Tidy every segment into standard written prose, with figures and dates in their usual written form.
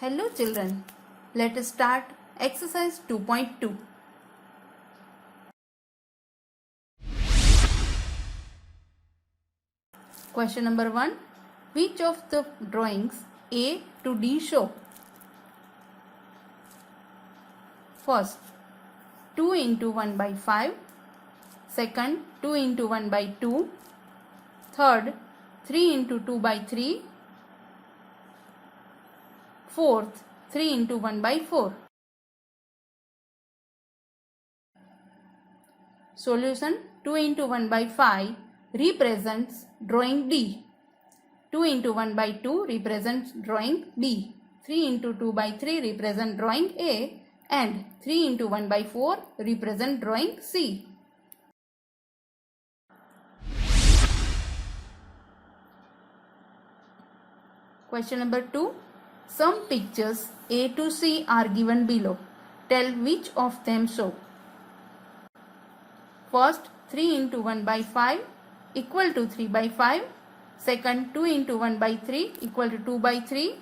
Hello children, let us start exercise 2.2. Question number 1. Which of the drawings A to D show? First, 2 into 1 by 5. Second, 2 into 1 by 2. Third, 3 into 2 by 3. Fourth, 3 into 1 by 4. Solution: 2 into 1 by 5 represents drawing D. 2 into 1 by 2 represents drawing B. 3 into 2 by 3 represent drawing A, and 3 into 1 by 4 represent drawing C. Question number 2. Some pictures A to C are given below. Tell which of them show. First, 3 into 1 by 5 equal to 3 by 5. Second, 2 into 1 by 3 equal to 2 by 3.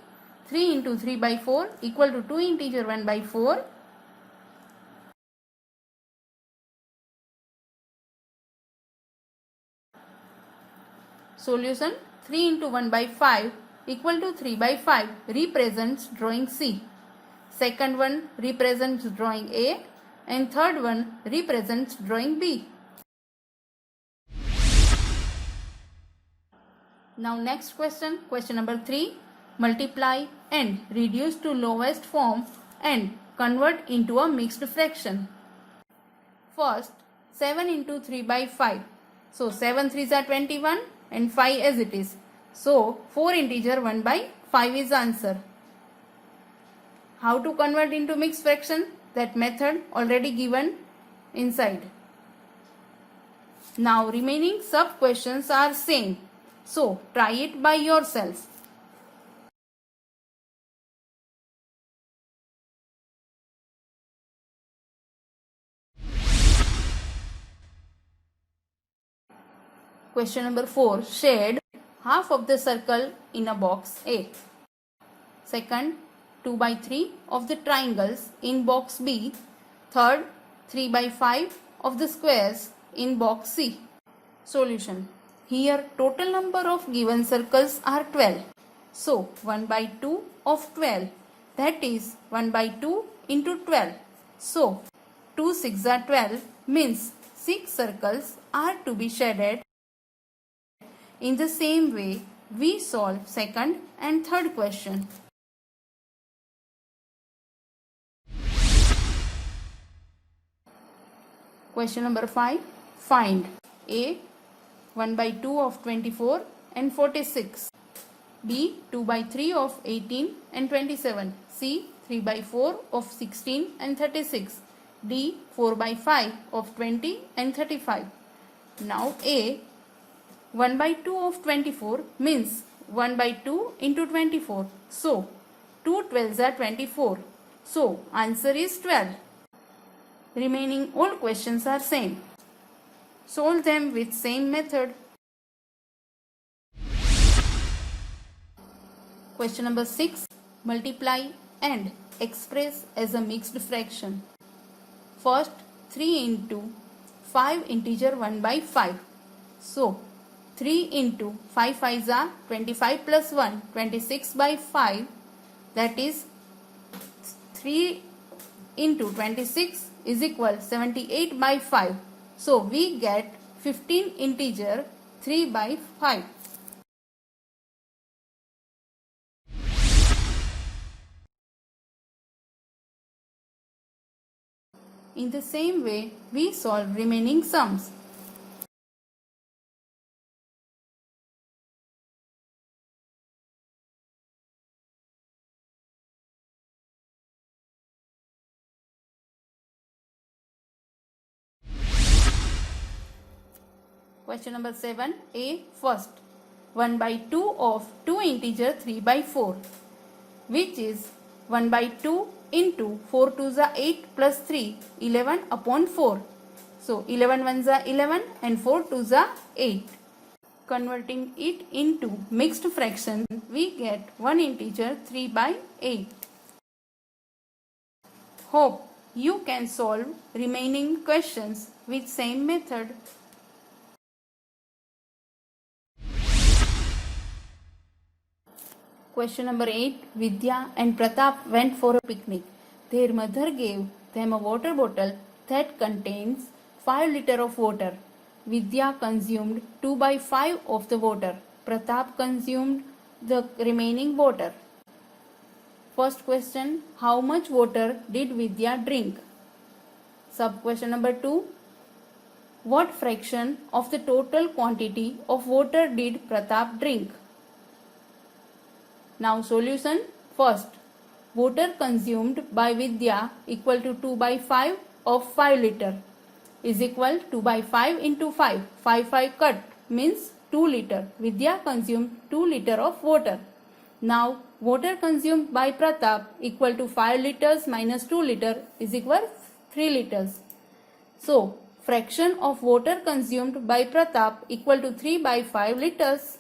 3 into 3 by 4 equal to 2 integer 1 by 4. Solution: 3 into 1 by 5 equal to 3 by 5 represents drawing C. Second one represents drawing A, and third one represents drawing B. Now next question, question number 3. Multiply and reduce to lowest form and convert into a mixed fraction. First, 7 into 3 by 5. So 7 3s are 21 and 5 as it is. So 4 integer 1 by 5 is the answer. How to convert into mixed fraction? That method already given inside. Now remaining sub questions are same. So try it by yourself. Question number 4. Shade half of the circle in a box A. Second, 2 by 3 of the triangles in box B. Third, 3 by 5 of the squares in box C. Solution: here total number of given circles are 12. So 1 by 2 of 12, that is 1 by 2 into 12. So 2 6 are 12 means 6 circles are to be shaded. In the same way, we solve second and third question. Question number 5. Find A 1 by 2 of 24 and 46. B 2 by 3 of 18 and 27. C 3 by 4 of 16 and 36. D 4 by 5 of 20 and 35. Now A 1 by 2 of 24 means 1 by 2 into 24. So 2 12s are 24. So answer is 12. Remaining all questions are same. Solve them with same method. Question number 6. Multiply and express as a mixed fraction. First, 3 into 5 integer 1 by 5. So 3 into 5 5s are 25 plus 1, 26 by 5, that is 3 into 26 is equal 78 by 5. So we get 15 integer 3 by 5. In the same way, we solve remaining sums. Question number 7. A first. 1 by 2 of 2 integer 3 by 4, which is 1 by 2 into 4 2s are 8 plus 3, 11 upon 4. So 11 1s are 11 and 4 2s are 8. Converting it into mixed fraction, we get 1 integer 3 by 8. Hope you can solve remaining questions with same method. Question number 8. Vidya and Pratap went for a picnic. Their mother gave them a water bottle that contains 5 liters of water. Vidya consumed 2 by 5 of the water. Pratap consumed the remaining water. First question, how much water did Vidya drink? Sub question number 2, what fraction of the total quantity of water did Pratap drink? Now solution. First, water consumed by Vidya equal to 2 by 5 of 5 liter is equal 2 by 5 into 5. 5 cut means 2 liter. Vidya consumed 2 liter of water. Now water consumed by Pratap equal to 5 liters minus 2 liter is equal 3 liters. So fraction of water consumed by Pratap equal to 3 by 5 liters.